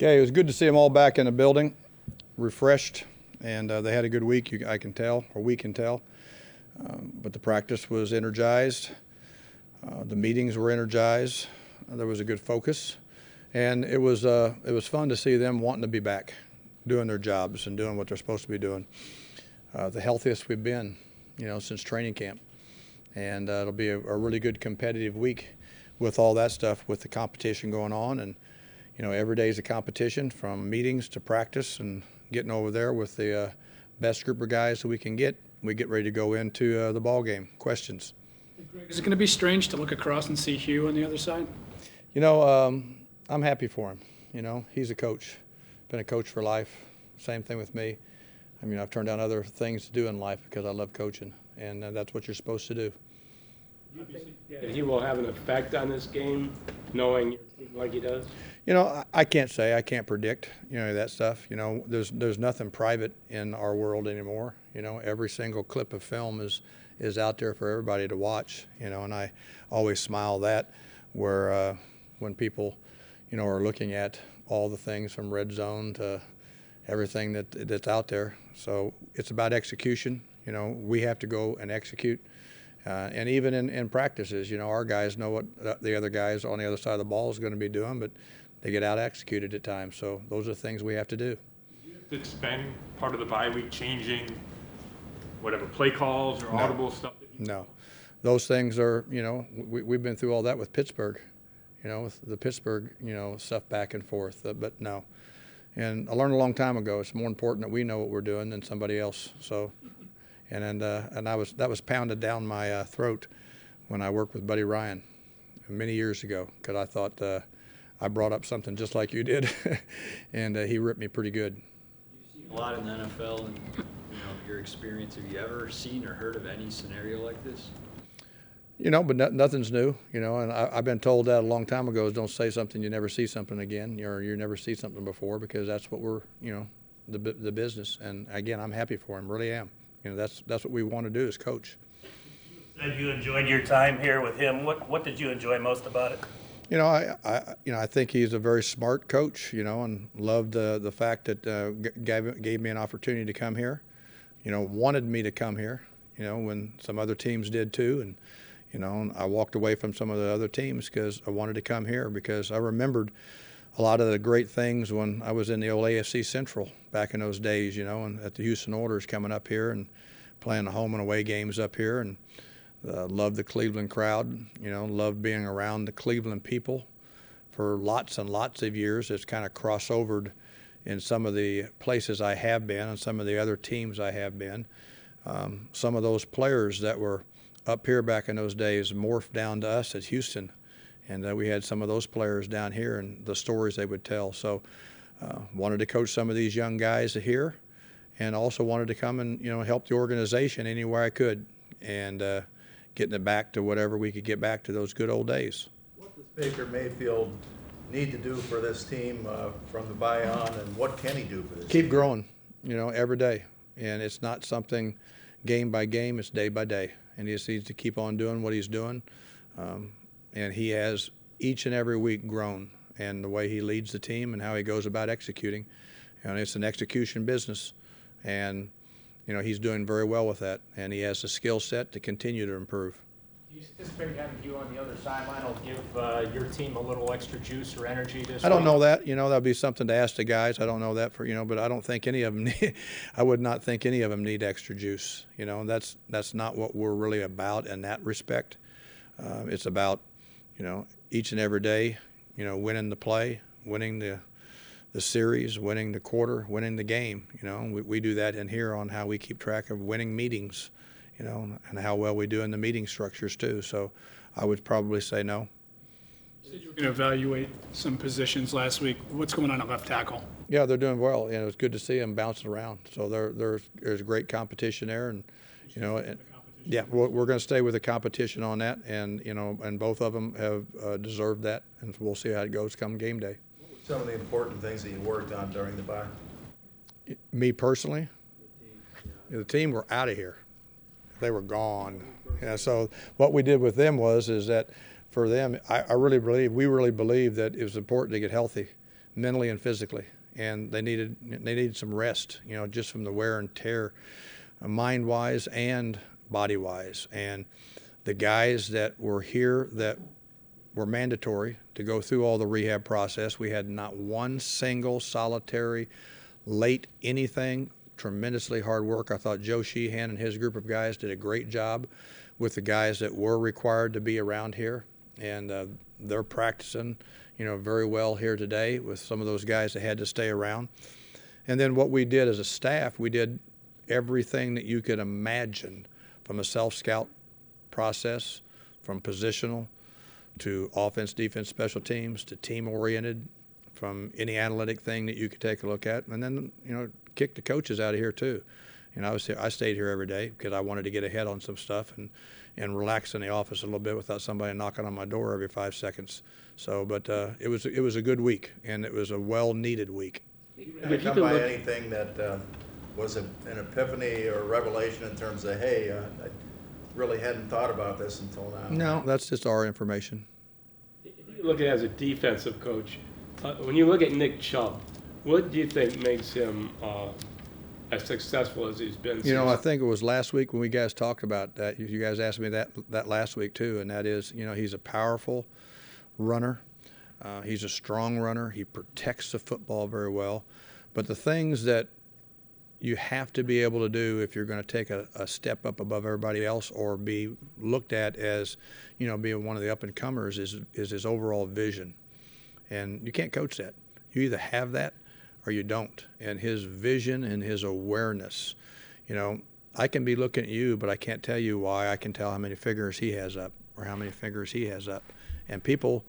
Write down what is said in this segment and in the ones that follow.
Okay, it was good to see them all back in the building, refreshed, and they had a good week, I can tell, or we can tell. But the practice was energized. The meetings were energized. There was a good focus. And it was fun to see them wanting to be back, doing their jobs and doing what they're supposed to be doing. The healthiest we've been, since training camp. And it'll be a really good competitive week with all that stuff, with the competition going on. And every day is a competition, from meetings to practice, and getting over there with the best group of guys that we can get. We get ready to go into the ball game. Questions? Hey, Greg, is it going to be strange to look across and see Hue on the other side? I'm happy for him. He's a coach, been a coach for life. Same thing with me. I've turned down other things to do in life because I love coaching, and that's what you're supposed to do. Do you think he will have an effect on this game, knowing your team like he does? I can't say. I can't predict, that stuff. There's nothing private in our world anymore. Every single clip of film is out there for everybody to watch, and I always smile that where when people, are looking at all the things from red zone to everything that's out there. So it's about execution. We have to go and execute. And even in practices, our guys know what the other guys on the other side of the ball is going to be doing, but they get out executed at times. So those are things we have to do. Do you have to spend part of the bye week changing whatever play calls or audible stuff? No. Those things are, we've been through all that with Pittsburgh, with the Pittsburgh, stuff back and forth. But no. And I learned a long time ago, it's more important that we know what we're doing than somebody else. So. And that was pounded down my throat when I worked with Buddy Ryan many years ago, because I thought I brought up something just like you did, and he ripped me pretty good. You've seen a lot in the NFL, and your experience. Have you ever seen or heard of any scenario like this? But nothing's new. And I've been told that a long time ago: is don't say something you never see something again, or you never see something before, because that's what we're, the business. And again, I'm happy for him, really am. That's what we want to do as coach. You said you enjoyed your time here with him. What did you enjoy most about it? I think he's a very smart coach, and loved the fact that gave me an opportunity to come here. Wanted me to come here, when some other teams did too. And, I walked away from some of the other teams because I wanted to come here, because I remembered a lot of the great things when I was in the old AFC Central back in those days, and at the Houston Oilers, coming up here and playing the home and away games up here, and loved the Cleveland crowd, loved being around the Cleveland people for lots and lots of years. It's kind of crossovered in some of the places I have been and some of the other teams I have been. Some of those players that were up here back in those days morphed down to us at Houston. And we had some of those players down here and the stories they would tell. So wanted to coach some of these young guys here, and also wanted to come and, help the organization anywhere I could, and getting it back to whatever we could get back to those good old days. What does Baker Mayfield need to do for this team from the bye on, and what can he do for this team? Keep growing, every day. And it's not something game by game, it's day by day. And he just needs to keep on doing what he's doing. And he has each and every week grown, and the way he leads the team and how he goes about executing. And it's an execution business, and he's doing very well with that, and he has the skill set to continue to improve. Do you anticipate having you on the other sideline will give your team a little extra juice or energy this I don't week? know that. That'll be something to ask the guys. I don't know that but I don't think any of them need, I would not think any of them need extra juice. That's not what we're really about in that respect. It's about, each and every day, winning the play, winning the series, winning the quarter, winning the game. We do that in here on how we keep track of winning meetings, and how well we do in the meeting structures too. So I would probably say no. You said you were going to evaluate some positions last week. What's going on at left tackle? Yeah, they're doing well. It was good to see them bouncing around. So there's great competition there, and yeah, we're going to stay with the competition on that, and and both of them have deserved that, and we'll see how it goes come game day. What were some of the important things that you worked on during the bye? Me personally, the team were out of here. They were gone. So what we did with them is that for them, we really believe that it was important to get healthy. mentally and physically, and they needed some rest, just from the wear and tear, mind-wise and body-wise. And the guys that were here that were mandatory to go through all the rehab process, we had not one single solitary late anything. Tremendously hard work. I thought Joe Sheehan and his group of guys did a great job with the guys that were required to be around here, and they're practicing, very well here today with some of those guys that had to stay around. And then what we did as a staff, we did everything that you could imagine, from a self-scout process, from positional to offense, defense, special teams, to team-oriented, from any analytic thing that you could take a look at, and then, kick the coaches out of here too. I stayed here every day because I wanted to get ahead on some stuff and relax in the office a little bit without somebody knocking on my door every 5 seconds. So, but it was a good week, and it was a well-needed week. Did you come by anything that was an epiphany or revelation in terms of, hey, I really hadn't thought about this until now? No, that's just our information. If you look at it as a defensive coach, when you look at Nick Chubb, what do you think makes him as successful as he's been? I think it was last week when we guys talked about that. You guys asked me that last week too, and that is, he's a powerful runner. He's a strong runner. He protects the football very well. But the things that you have to be able to do if you're going to take a step up above everybody else, or be looked at as, being one of the up-and-comers, is his overall vision. And you can't coach that. You either have that or you don't. And his vision and his awareness, I can be looking at you, but I can't tell you why. I can tell how many fingers he has up or how many fingers he has up. And people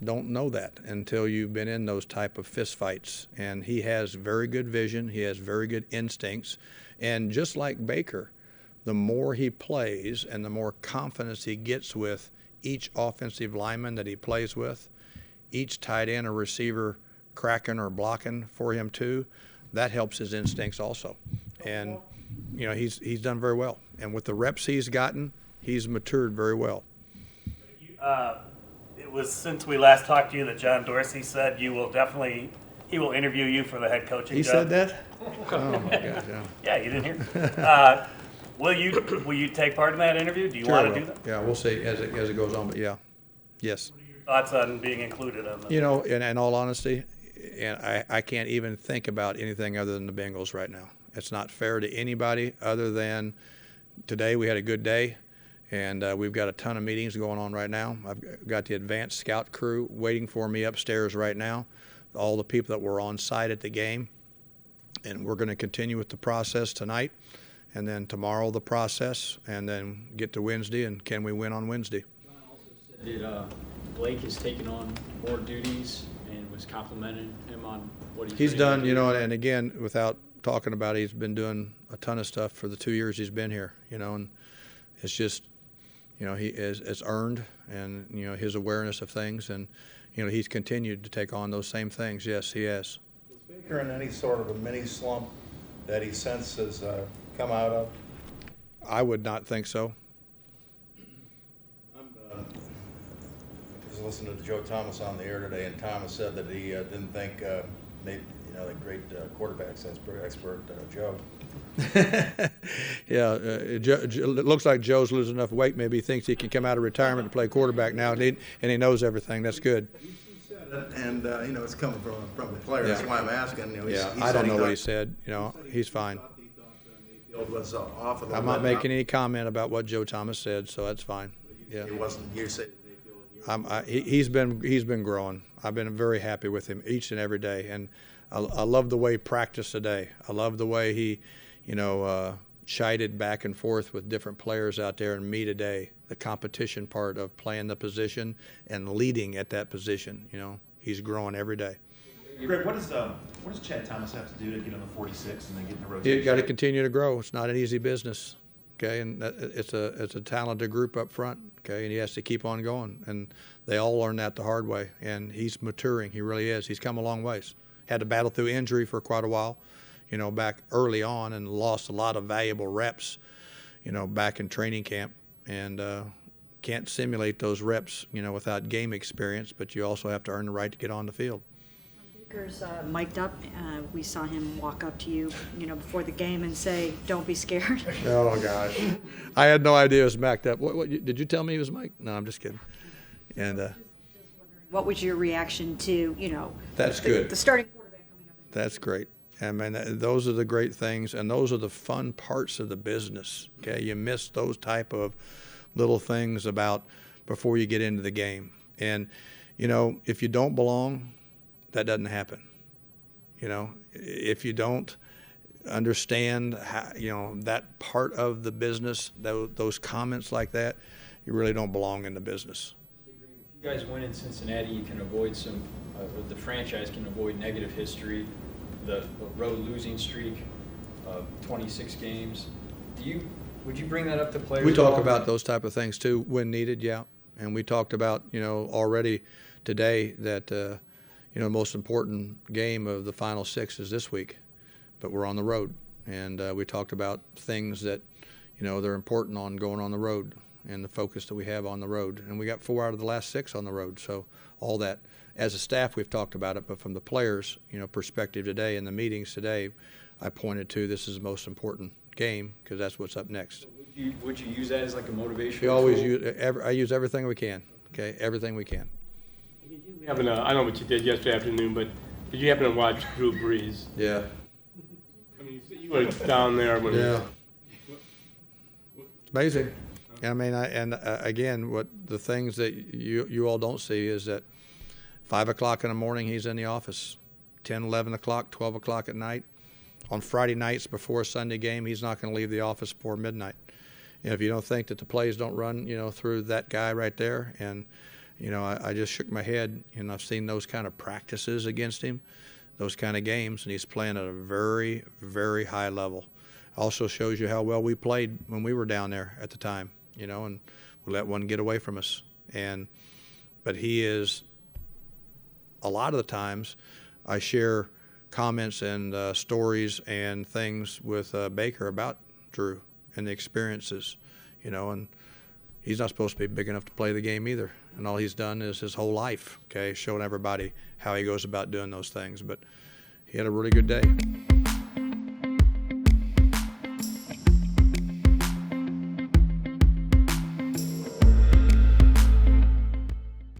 don't know that until you've been in those type of fist fights. And he has very good vision. He has very good instincts. And just like Baker, the more he plays and the more confidence he gets with each offensive lineman that he plays with, each tight end or receiver cracking or blocking for him too, that helps his instincts also. And he's done very well. And with the reps he's gotten, he's matured very well. It was since we last talked to you that John Dorsey said he will interview you for the head coaching job. He said that? Oh my God, yeah. Yeah, you didn't hear. Will you take part in that interview? Do you want to do that? Yeah, we'll see as it goes on, but yeah. Yes. Thoughts on being included on the In all honesty, and I can't even think about anything other than the Bengals right now. It's not fair to anybody other than today we had a good day, and we've got a ton of meetings going on right now. I've got the advanced scout crew waiting for me upstairs right now, all the people that were on site at the game, and we're going to continue with the process tonight, and then tomorrow the process, and then get to Wednesday, and can we win on Wednesday? John also said that Blake has taken on more duties and was complimenting him on what he's done, and again, without talking about it, he's been doing a ton of stuff for the 2 years he's been here, and it's just, it's earned, and, his awareness of things, and, he's continued to take on those same things. Yes, he has. Was Baker in any sort of a mini slump that he since has come out of? I would not think so. I was listening to Joe Thomas on the air today, and Thomas said that he didn't think maybe the great quarterbacks expert Joe. Yeah, it looks like Joe's losing enough weight. Maybe he thinks he can come out of retirement and play quarterback now, and he knows everything. That's good. He said it, and it's coming from the player. That's why I'm asking. I don't know what he said. He's fine. He thought Mayfield was off of the. I'm not making any comment about what Joe Thomas said, so that's fine. Yeah. It wasn't hearsay. He's been growing. I've been very happy with him each and every day, and I love the way he practiced today. I love the way he, chided back and forth with different players out there and me today. The competition part of playing the position and leading at that position. He's growing every day. Greg, what does Chad Thomas have to do to get on the 46 and then get in the rotation? He's got to continue to grow. It's not an easy business. Okay, and it's a talented group up front. Okay, and he has to keep on going, and they all learn that the hard way. And he's maturing. He really is. He's come a long ways. Had to battle through injury for quite a while, back early on, and lost a lot of valuable reps, back in training camp, and can't simulate those reps, without game experience. But you also have to earn the right to get on the field. Baker's mic'd up. We saw him walk up to you, before the game and say, "Don't be scared." Oh gosh, I had no idea it was backed up. What did you tell me he was Mike? No, I'm just kidding. And What was your reaction to, that's good. the starting quarterback coming up? That's great. I mean, those are the great things, and those are the fun parts of the business. Okay, you miss those type of little things about before you get into the game. And if you don't belong, that doesn't happen. If you don't understand how, that part of the business, those comments like that, you really don't belong in the business. If you guys win in Cincinnati, you can avoid the franchise can avoid negative history, the road losing streak of 26 games. Would you bring that up to players? We talk about those type of things too when needed, yeah. And we talked about, already today that, the most important game of the final 6 is this week, but we're on the road. And we talked about things that, they're important on going on the road and the focus that we have on the road. And we got 4 out of the last 6 on the road. So all that, as a staff, we've talked about it, but from the players, perspective today in the meetings today, I pointed to this is the most important game because that's what's up next. Would you use that as like a motivational We always tool? I use everything we can. Okay, everything we can. I don't know what you did yesterday afternoon, but did you happen to watch Drew Brees? Yeah. I mean, you were down there when. Yeah. It's amazing. I mean, again, what the things that you all don't see is that 5 o'clock in the morning he's in the office, 10, 11 o'clock, 12 o'clock at night. On Friday nights before a Sunday game, he's not going to leave the office before midnight. If you don't think that the plays don't run, through that guy right there, and I just shook my head, and I've seen those kind of practices against him, those kind of games, and he's playing at a very, very high level. Also shows you how well we played when we were down there at the time, and we let one get away from us. But he is, a lot of the times, I share comments and stories and things with Baker about Drew and the experiences, and he's not supposed to be big enough to play the game either. And all he's done is his whole life, showing everybody how he goes about doing those things. But he had a really good day.